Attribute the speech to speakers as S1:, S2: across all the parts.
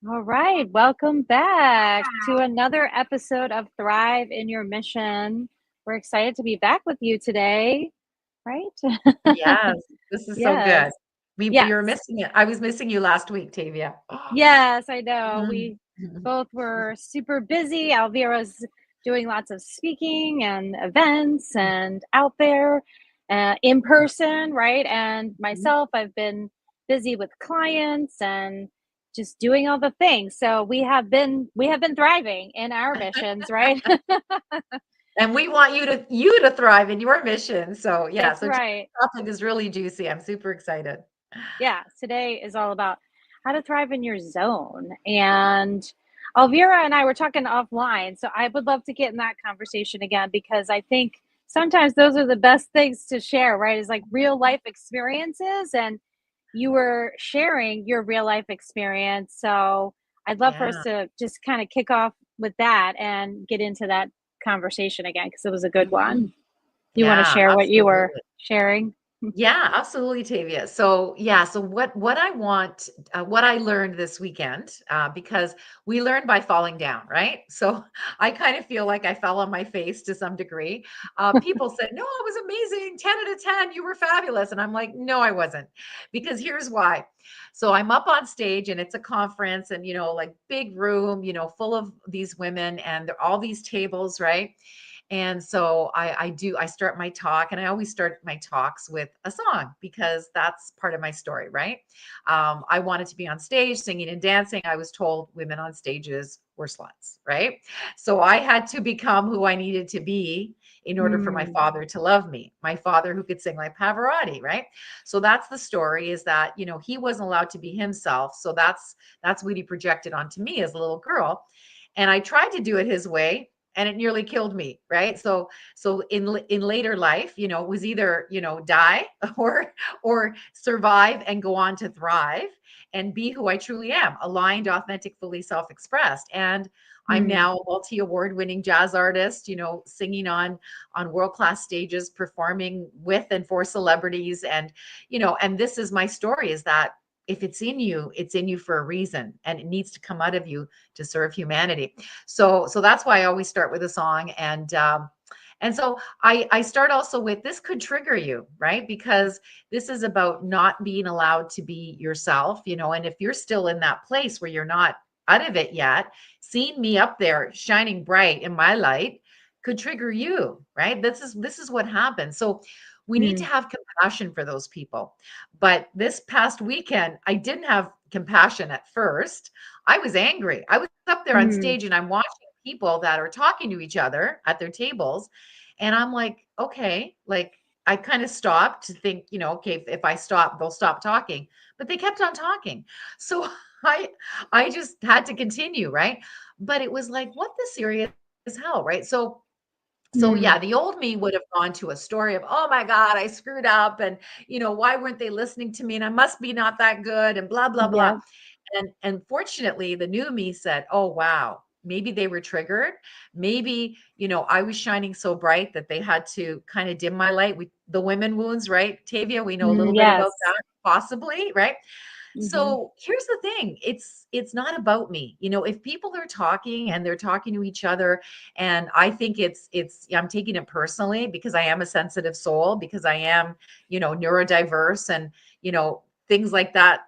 S1: All right, welcome back to another episode of Thrive in Your Mission. We're excited to be back with you today, right?
S2: Yes, this is so good.
S1: Yes,
S2: We
S1: yes,
S2: were missing it. I was missing you last week, Tavia.
S1: yes, I know.
S2: Mm.
S1: We both were super busy. Elvira's doing lots of speaking and events and out there in person, right? And myself, I've been busy with clients and just doing all the things. So we have been thriving in our missions, right?
S2: And we want you to thrive in your mission. So yeah,
S1: That's
S2: so today's
S1: right.
S2: topic is really juicy. I'm super excited.
S1: Yeah, today is all about how to thrive in your zone. And Elvira and I were talking offline, so I would love to get in that conversation again because I think sometimes those are the best things to share, right? Is like real life experiences, and you were sharing your real life experience. So I'd love for us
S2: Yeah.
S1: to just kind of kick off with that and get into that conversation again because it was a good
S2: Mhm.
S1: one. You want to
S2: Yeah,
S1: share what you were
S2: absolutely.
S1: sharing?
S2: Yeah, absolutely, Tavia. So yeah, so what I want, what I learned this weekend, because we learn by falling down, right? So I kind of feel like I fell on my face to some degree. People said, "No, it was amazing, 10 out of 10. You were fabulous," and I'm like, "No, I wasn't," because here's why. So I'm up on stage, and it's a conference, and like big room, full of these women, and there are all these tables, right? And so I start my talk, and I always start my talks with a song because that's part of my story, right? I wanted to be on stage singing and dancing. I was told women on stages were sluts, right? So I had to become who I needed to be in order for my
S1: Mm,
S2: father to love me. My father who could sing like Pavarotti, right? So that's the story, is that, he wasn't allowed to be himself. So that's what he projected onto me as a little girl. And I tried to do it his way, and it nearly killed me, right? So in later life, it was either, die or survive and go on to thrive and be who I truly am, aligned, authentic, fully self-expressed. And I'm
S1: mm.
S2: now a multi-award winning jazz artist, singing on world-class stages, performing with and for celebrities. And and this is my story, is that if it's in you for a reason, and it needs to come out of you to serve humanity. So that's why I always start with a song. And so I start also with, this could trigger you, right? Because this is about not being allowed to be yourself, and if you're still in that place where you're not out of it yet, seeing me up there shining bright in my light could trigger you, right? This is what happens. So we need to
S1: Mm,
S2: have compassion for those people. But this past weekend, I didn't have compassion at first. I was angry. I was up there on
S1: mm,
S2: stage, and I'm watching people that are talking to each other at their tables. And I'm like, okay, like, I kind of stopped to think, okay, if I stop, they'll stop talking. But they kept on talking. So I I just had to continue, right? But it was like, what the serious hell, right? So
S1: mm.
S2: yeah, the old me would have gone to a story of, oh my God, I screwed up, and why weren't they listening to me? And I must be not that good, and blah, blah, blah.
S1: Yep.
S2: And fortunately, the new me said, "Oh, wow, maybe they were triggered. Maybe, I was shining so bright that they had to kind of dim my light." The women wounds, right, Tavia? We know a
S1: Mm,
S2: little bit about
S1: yes.
S2: that, possibly, right?
S1: Mhm.
S2: So here's the thing. It's not about me. If people are talking and they're talking to each other, and I think I'm taking it personally because I am a sensitive soul, because I am, neurodiverse, and, things like that,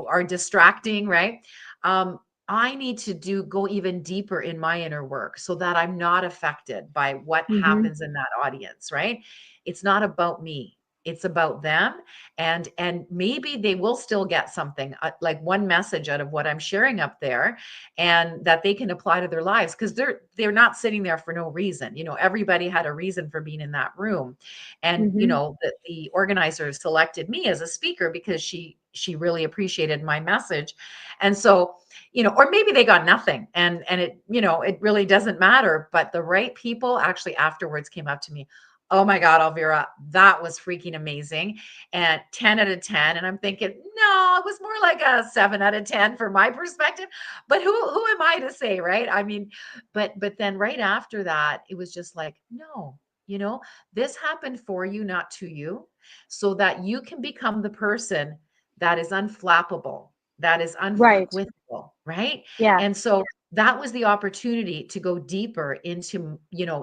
S2: are distracting, right? Um, I need to go even deeper in my inner work so that I'm not affected by what
S1: Mhm.
S2: happens in that audience, right? It's not about me. It's about them. And maybe they will still get something, like one message out of what I'm sharing up there, and that they can apply to their lives, because they're not sitting there for no reason. Everybody had a reason for being in that room. And
S1: Mhm.
S2: the organizer selected me as a speaker because she really appreciated my message. And so, or maybe they got nothing, and it really doesn't matter. But the right people actually afterwards came up to me, "Oh my God, Elvira, that was freaking amazing." And 10 out of 10. And I'm thinking, no, it was more like a 7 out of 10 from my perspective. But who am I to say, right? I mean, but then right after that, it was just like, no, you know, this happened for you, not to you, so that you can become the person that is unflappable, that is
S1: Right.
S2: unforgettable. right?
S1: Yeah.
S2: And so that was the opportunity to go deeper into,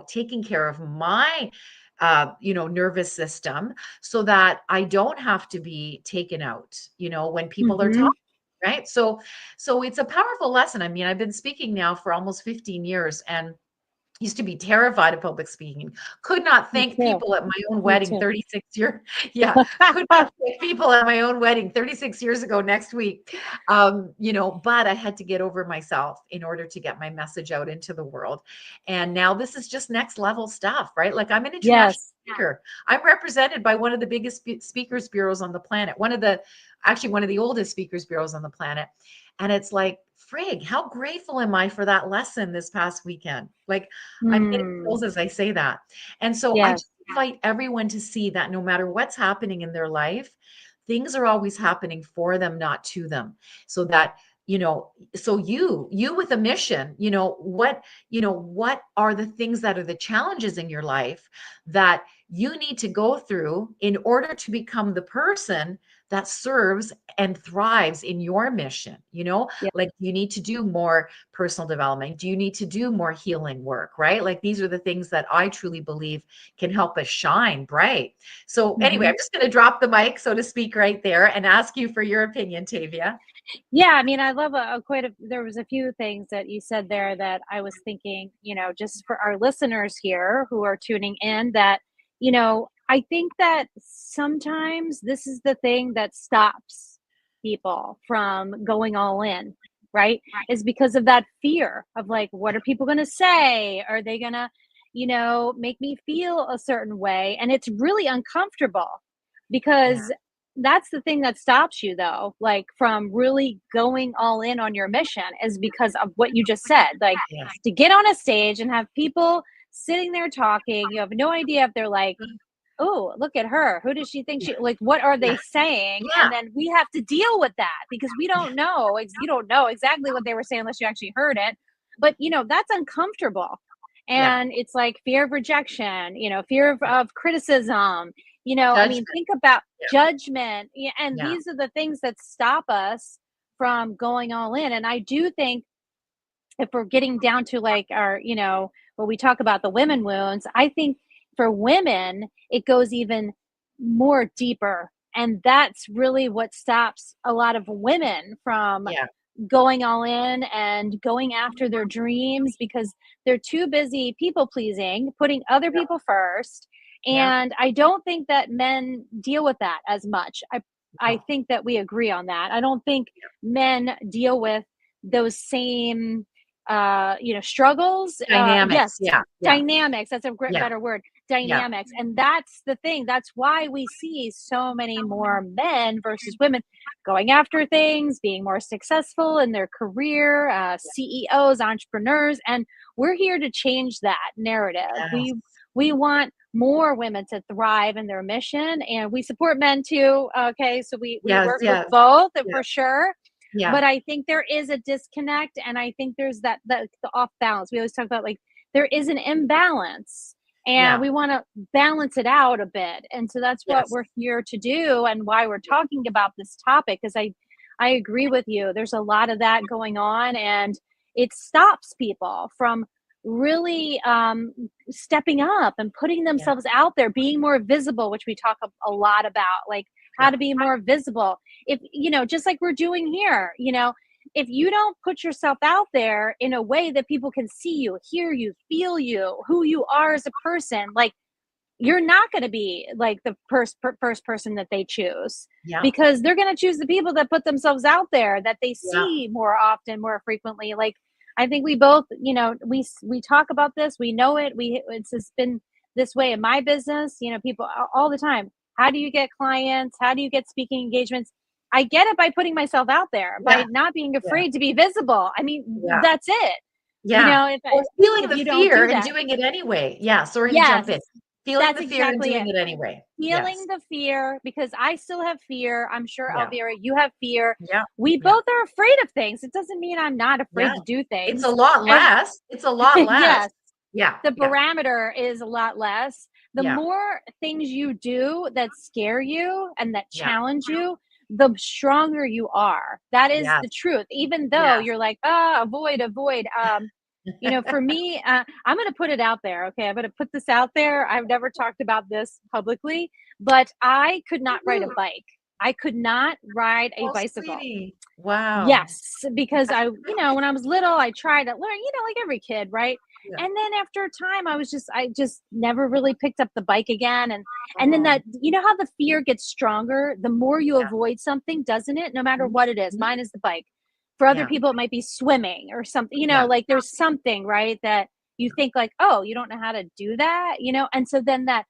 S2: taking care of my nervous system so that I don't have to be taken out, when people are
S1: Hmm.
S2: talking, right? So it's a powerful lesson. I mean, I've been speaking now for almost 15 years and used to be terrified of public speaking. Could not
S1: Me
S2: thank
S1: too.
S2: people at my own
S1: Me
S2: wedding
S1: too.
S2: 36 years. Yeah, could not thank people at my own wedding 36 years ago next week. But I had to get over myself in order to get my message out into the world. And now this is just next level stuff, right? Like I'm an international
S1: Yes.
S2: speaker. I'm represented by one of the biggest speakers bureaus on the planet, actually one of the oldest speakers bureaus on the planet. And it's like, frig, how grateful am I for that lesson this past weekend? Like, I'm getting
S1: Hmm.
S2: chills as I say that. And so I
S1: Yes.
S2: just invite everyone to see that no matter what's happening in their life, things are always happening for them, not to them. So that, so you with a mission, what are the things that are the challenges in your life that you need to go through in order to become the person that serves and thrives in your mission?
S1: Yeah.
S2: Like you need to do more personal development. Do you need to do more healing work, right? Like these are the things that I truly believe can help us shine bright. So anyway,
S1: Hmm.
S2: I'm just going to drop the mic, so to speak, right there and ask you for your opinion, Tavia.
S1: Yeah, I mean, I love there was a few things that you said there that I was thinking, just for our listeners here who are tuning in, that, I think that sometimes this is the thing that stops people from going all in, right? Is because of that fear of like, what are people going to say? Are they going to, make me feel a certain way? And it's really uncomfortable
S2: Yeah.
S1: because that's the thing that stops you though, like from really going all in on your mission, is because of what you just said. Like,
S2: Yes.
S1: to get on a stage and have people sitting there talking, you have no idea if they're like, oh, look at her, who does she think
S2: Yeah.
S1: she, like, what are
S2: Yeah.
S1: they saying?
S2: Yeah.
S1: And then we have to deal with that because we don't know, you don't know exactly what they were saying unless you actually heard it. But that's uncomfortable.
S2: Yeah.
S1: And it's like fear of rejection, fear
S2: Yeah.
S1: of criticism, I mean,
S2: Judgment.
S1: think about
S2: Yeah.
S1: judgment. And
S2: Yeah.
S1: these are the things that stop us from going all in. And I do think if we're getting down to like our, when we talk about the women wounds, I think for women, it goes even more deeper. And that's really what stops a lot of women from
S2: Yeah.
S1: going all in and going after their dreams because they're too busy people pleasing, putting other people first.
S2: Yeah.
S1: And I don't think that men deal with that as much. I
S2: No.
S1: think that we agree on that. I don't think men deal with those same struggles.
S2: Dynamics.
S1: Yes,
S2: Yeah. Yeah.
S1: dynamics. That's a great,
S2: Yeah.
S1: better word.
S2: Yeah.
S1: Dynamics. And that's the thing. That's why we see so many more men versus women going after things, being more successful in their career, CEOs, entrepreneurs. And we're here to change that narrative.
S2: Yes.
S1: We want more women to thrive in their mission, and we support men too. Okay, so we
S2: Yes.
S1: work with
S2: Yes.
S1: both
S2: Yeah.
S1: for sure.
S2: Yeah.
S1: But I think there is a disconnect, and I think there's that the off balance. We always talk about like there is an imbalance, and
S2: Yeah.
S1: we want to balance it out a bit. And so that's what
S2: Yes.
S1: we're here to do, and why we're talking about this topic. Because I agree with you. There's a lot of that going on, and it stops people from really stepping up and putting
S2: Yeah.
S1: themselves out there, being more visible, which we talk a lot about, like how
S2: Yeah.
S1: to be more visible. If just like we're doing here, if you don't put yourself out there in a way that people can see you, hear you, feel you, who you are as a person, like you're not going to be like the first person that they choose,
S2: Yeah.
S1: because they're going to choose the people that put themselves out there, that they
S2: Yeah.
S1: see more often, more frequently. Like I think we both, we talk about this, we know it, it's just been this way in my business. People all the time, how do you get clients, how do you get speaking engagements? I get it by putting myself out there,
S2: Yeah.
S1: by not being
S2: Yeah.
S1: afraid to be visible. I mean,
S2: Yeah.
S1: that's it.
S2: Yeah. Or feeling
S1: If
S2: the
S1: you don't
S2: fear
S1: do
S2: and
S1: that,
S2: doing it anyway. Yeah. Sorry to
S1: yes,
S2: jump in. Feeling
S1: that's
S2: the fear and
S1: exactly it.
S2: doing it anyway.
S1: Feeling
S2: Yes.
S1: the fear, because I still have fear. I'm sure,
S2: Yeah.
S1: Elvira, you have fear.
S2: Yeah.
S1: We
S2: Yeah.
S1: both are afraid of things. It doesn't mean I'm not
S2: Yeah.
S1: afraid to do
S2: It's a
S1: things.
S2: lot
S1: And
S2: less. It's a lot less.
S1: yes,
S2: Yeah.
S1: the
S2: Yeah.
S1: parameter is a lot less. The
S2: Yeah.
S1: more things you do that scare you and that
S2: Yeah.
S1: challenge you, the stronger you are. That is
S2: Yes.
S1: the truth. Even though
S2: Yes.
S1: you're like, avoid, avoid. For me, I'm going to put it out there. Okay. I'm going to put this out there. I've never talked about this publicly, but I could not ride a
S2: Woo-hoo.
S1: bike. I could not ride a
S2: Oh,
S1: bicycle.
S2: sweetie. Wow.
S1: Yes, because when I was little, I tried to learn, like every kid, right?
S2: Yeah.
S1: And then after a time, I just never really picked up the bike again. And then
S2: Oh,
S1: that, how the fear gets stronger, the more you
S2: yeah.
S1: avoid something, doesn't it? No matter
S2: Mhm.
S1: what it is.
S2: Mhm.
S1: Mine is the bike. For other
S2: Yeah.
S1: people, it might be swimming or something,
S2: Yeah.
S1: like there's something, right? That you think like, oh, you don't know how to do that. And so then that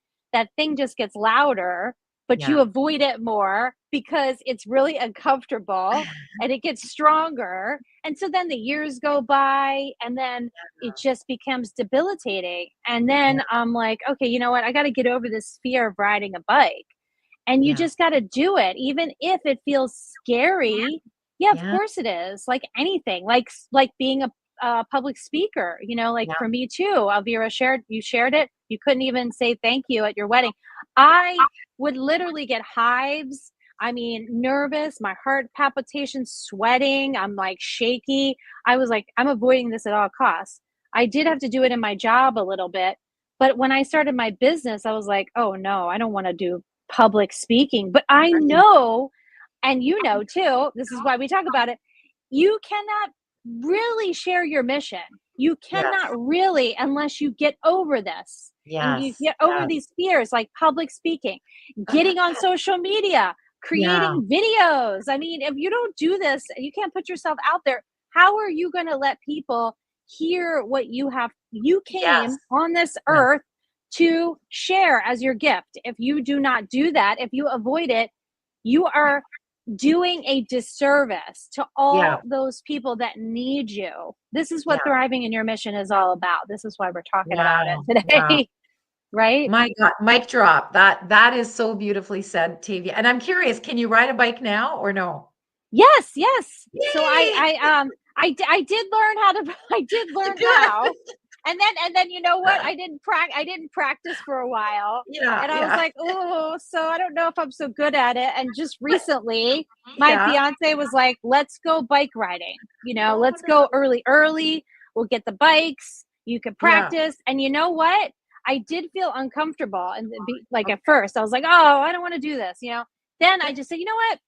S1: thing just gets louder, but you
S2: Yeah.
S1: avoid it more because it's really uncomfortable and it gets stronger. And so then the years go by and then it just becomes debilitating. And
S2: Yeah.
S1: then I'm like, okay, you know what? I got to get over this fear of riding a bike. And you
S2: Yeah.
S1: just got to do it, even if it feels scary. Yeah, of
S2: Yeah.
S1: course it is. Like anything, like being a public speaker. Like
S2: Yeah.
S1: for me too. Elvira shared it. You couldn't even say thank you at your wedding. I would literally get hives. I mean, nervous, my heart palpitations, sweating. I'm like shaky. I was like, I'm avoiding this at all costs. I did have to do it in my job a little bit. But when I started my business, I was like, oh no, I don't want to do public speaking. But I
S2: Right.
S1: know, and too, this is why we talk about it. You cannot really share your mission. You cannot
S2: Yes.
S1: really unless you get over this and you
S2: Yes.
S1: get over
S2: Yes.
S1: these fears like public speaking, getting on social media,
S2: Yeah.
S1: creating videos. I mean, if you don't do this, you can't put yourself out there. How are you going to let people hear what you have? You
S2: Yes.
S1: came on this
S2: Yeah.
S1: earth to share as your gift. If you do not do that, if you avoid it, you are doing a disservice to
S2: Yeah.
S1: all those people that need you. This is
S2: Yeah.
S1: what thriving in your mission is all about. This is why we're talking about
S2: Wow.
S1: it
S2: Wow.
S1: today, right?
S2: My God, mic drop. That is so beautifully said, Tavia. And I'm curious, can you ride a bike now or no?
S1: Yes, yes. So
S2: Yay!
S1: I did learn how to I did learn
S2: Good.
S1: how. And then you know what? I didn't practice for a while.
S2: Yeah,
S1: And I was
S2: yeah.
S1: like, "Oh, so I don't know if I'm so good at it." And just recently, my
S2: Yeah.
S1: fiance was like, "Let's go bike riding.
S2: Oh,
S1: Let's
S2: no.
S1: go early. We'll get the bikes. You can
S2: Yeah.
S1: practice." And you know what? I did feel uncomfortable and like at first I was like, "Oh, I don't want to do this." Then I just said, "You know what?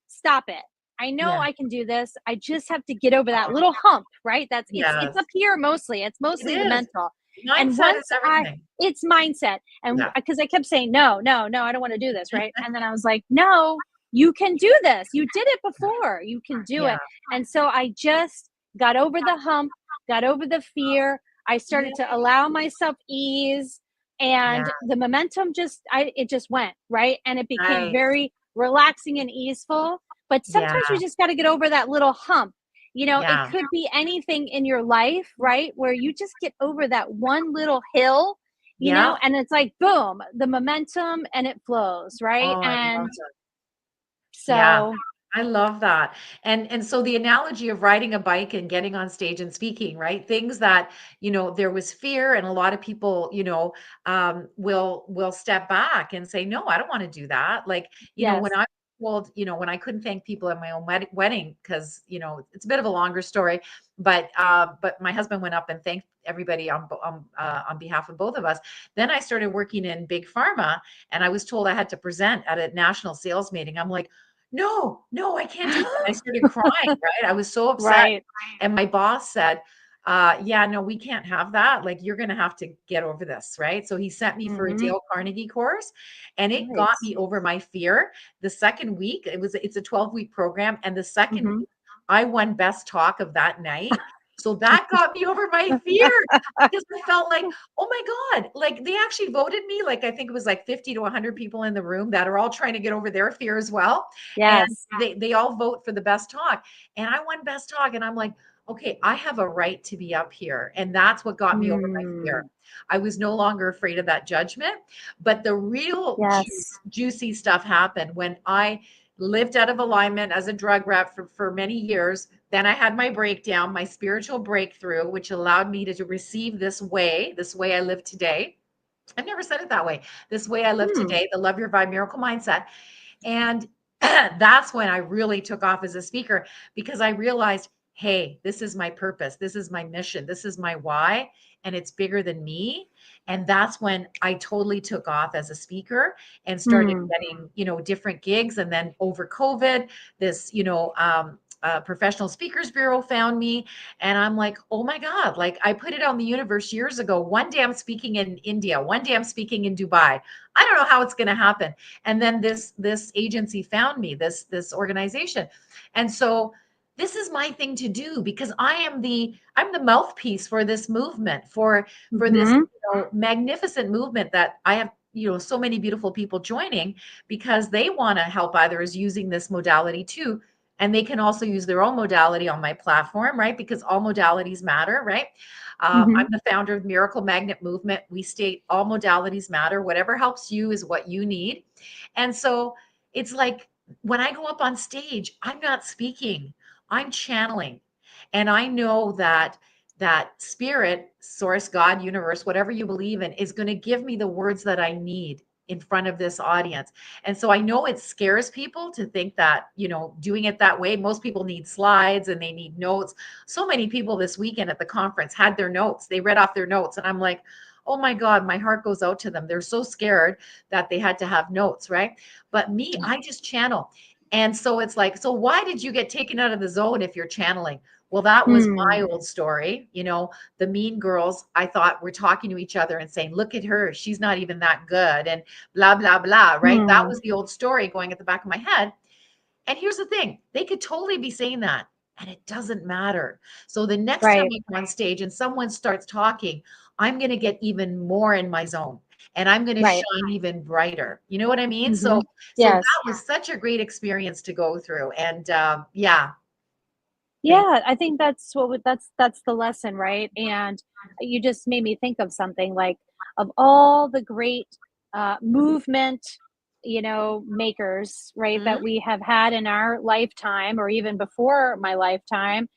S1: Stop it. I know
S2: Yeah.
S1: I can do this. I just have to get over that little hump, right? It's
S2: Yes.
S1: up here mostly. It's
S2: It
S1: mostly the
S2: is.
S1: mental. And
S2: Mindset is
S1: once
S2: everything.
S1: it's mindset. And
S2: Yeah.
S1: because I kept saying, no, no, no, I don't want to do this, right? And then I was like, no, you can do this. You did it before. You can do
S2: Yeah.
S1: it. And so I just got over the hump, got over the fear. I started to
S2: Yeah.
S1: allow myself ease
S2: Yeah.
S1: and the momentum it just went, right? And it became
S2: Nice.
S1: very relaxing and easeful, but
S2: Yeah.
S1: sometimes you just got to get over that little hump. It
S2: Yeah.
S1: could be anything in your life, right? Where you just get over that one little hill,
S2: Yeah.
S1: and it's like, boom, the momentum and it flows, right?
S2: Oh, I love
S1: And
S2: that. Yeah.
S1: so,
S2: I love that. And so the analogy of riding a bike and getting on stage and speaking, right? Things that, there was fear and a lot of people, will step back and say, "No, I don't want to do that." Like, when
S1: yes.
S2: I told, when I couldn't thank people at my own wedding because, it's a bit of a longer story, but my husband went up and thanked everybody on behalf of both of us. Then I started working in big pharma and I was told I had to present at a national sales meeting. I'm like, no, no, I can't do that. I started crying, right? I was so upset.
S1: Right.
S2: And my boss said, yeah, no, we can't have that. Like, you're going to have to get over this, right? So he sent me for a
S1: Hmm.
S2: Dale Carnegie course and it got
S1: Nice.
S2: me over my fear. The second week, it's a 12-week program. And the second
S1: Hmm.
S2: week, I won best talk of that night. So that got me over my fear because I felt like, oh my God, like they actually voted me. Like, I think it was like 50 to 100 people in the room that are all trying to get over their fear as well. And
S1: Yes.
S2: they all vote for the best talk. And I won best talk. And I'm like, okay, I have a right to be up here. And that's what got me over my fear.
S1: Mm.
S2: I was no longer afraid of that judgment. But the real
S1: Yes.
S2: juicy stuff happened when I lived out of alignment as a drug rep for many years. Then I had my breakdown, my spiritual breakthrough, which allowed me to receive this way I live today. I've never said it that way. This way I live
S1: Hmm.
S2: today, the Love Your Vibe Miracle Mindset. And that's when I really took off as a speaker, because I realized, hey, this is my purpose. This is my mission. This is my why. And it's bigger than me. And that's when I totally took off as a speaker and started
S1: Hmm.
S2: getting, different gigs. And then over COVID, this, Professional Speakers Bureau found me. And I'm like, oh my God, like I put it on the universe years ago. One day I'm speaking in India, one day I'm speaking in Dubai. I don't know how it's going to happen. And then this agency found me, this organization. And so this is my thing to do, because I'm the mouthpiece for this movement, for this
S1: Hmm.
S2: magnificent movement that I have, so many beautiful people joining, because they want to help others using this modality too. And they can also use their own modality on my platform, right? Because all modalities matter, right?
S1: Hmm.
S2: I'm the founder of Miracle Magnet Movement. We state all modalities matter. Whatever helps you is what you need. And so it's like when I go up on stage, I'm not speaking, I'm channeling. And I know that spirit, source, God, universe, whatever you believe in, is going to give me the words that I need in front of this audience. And so I know it scares people to think that, doing it that way, most people need slides and they need notes. So many people this weekend at the conference had their notes. They read off their notes. And I'm like, oh my God, my heart goes out to them. They're so scared that they had to have notes, right? But me, I just channel. And so it's like, so why did you get taken out of the zone if you're channeling? Well, that was
S1: Hmm.
S2: my old story. The mean girls, I thought, were talking to each other and saying, look at her, she's not even that good, and blah, blah, blah, right? That
S1: Hmm.
S2: was the old story going at the back of my head. And here's the thing, they could totally be saying that, and it doesn't matter. So the next time
S1: Right.
S2: I'm on stage and someone starts talking, I'm going to get even more in my zone, and I'm going to
S1: Right.
S2: shine even brighter. You know what I mean?
S1: Hmm.
S2: So
S1: Yes.
S2: that was such a great experience to go through. And yeah, thank
S1: Yeah, I think that's the lesson, right? And you just made me think of something like of all the great movement, makers, right,
S2: you.
S1: that
S2: Mhm.
S1: we have had in our lifetime or even before my lifetime,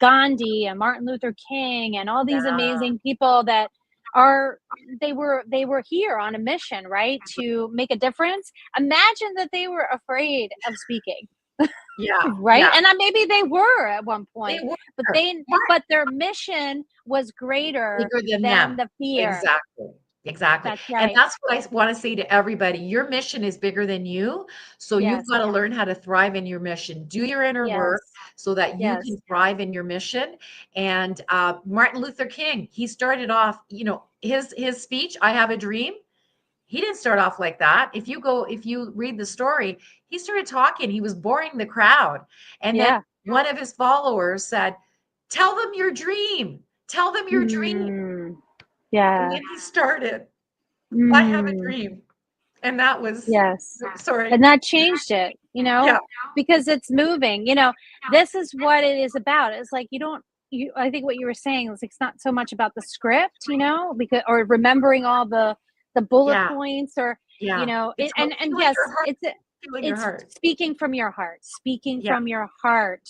S1: Gandhi and Martin Luther King and all these
S2: Yeah.
S1: amazing people that are they were here on a mission, right, to make a difference. Imagine that they were afraid of speaking.
S2: Yeah,
S1: Right?
S2: yeah,
S1: And maybe they were at one
S2: they
S1: point,
S2: were
S1: but
S2: smart,
S1: but their mission was greater
S2: bigger than
S1: than
S2: them.
S1: the fear.
S2: Exactly, exactly,
S1: That's
S2: and
S1: right.
S2: that's what I wanna say to everybody, your mission is bigger than you, so you've
S1: Yes.
S2: gotta learn how to thrive in your mission. Do your inner work
S1: Yes.
S2: so that you
S1: Yes.
S2: can thrive in your mission. And Martin Luther King, he started off, his speech, "I have a dream," he didn't start off like that. If you read the story, he started talking, he was boring the crowd, and then
S1: Yeah.
S2: one of his followers said, "Tell them your dream. Tell them your dream."
S1: Mm.
S2: And
S1: Yeah.
S2: then he started, "I have a
S1: Mm.
S2: dream." And that was
S1: Yes.
S2: sorry.
S1: And that changed it,
S2: Yeah,
S1: because it's moving. This is what it is about. It's like you don't you I think what you were saying is it's not so much about the script, because or remembering all the bullet
S2: yeah,
S1: points or
S2: yeah. It's about
S1: and
S2: feeling your
S1: yes,
S2: heart, feeling your
S1: it's
S2: heart.
S1: speaking from your heart, speaking
S2: Yeah,
S1: from your heart.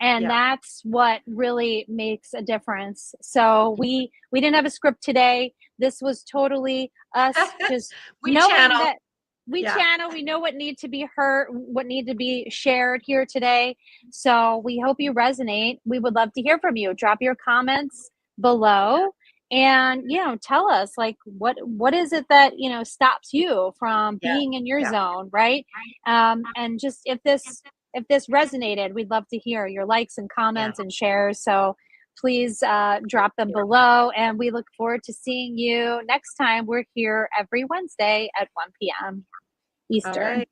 S1: And
S2: yeah.
S1: that's what really makes a difference. So we didn't have a script today. This was totally us just
S2: We
S1: knowing
S2: channel.
S1: that we
S2: Yeah.
S1: channel, we know what need to be heard, what need to be shared here today. So we hope you resonate. We would love to hear from you. Drop your comments below and tell us like what is it that stops you from
S2: Yeah,
S1: being in your
S2: yeah,
S1: zone, right? And just if this resonated, we'd love to hear your likes and
S2: yeah,
S1: comments and shares. So please drop them
S2: yeah.
S1: below. And we look forward to seeing you next time. We're here every Wednesday at 1 p.m.
S2: All right.
S1: Eastern.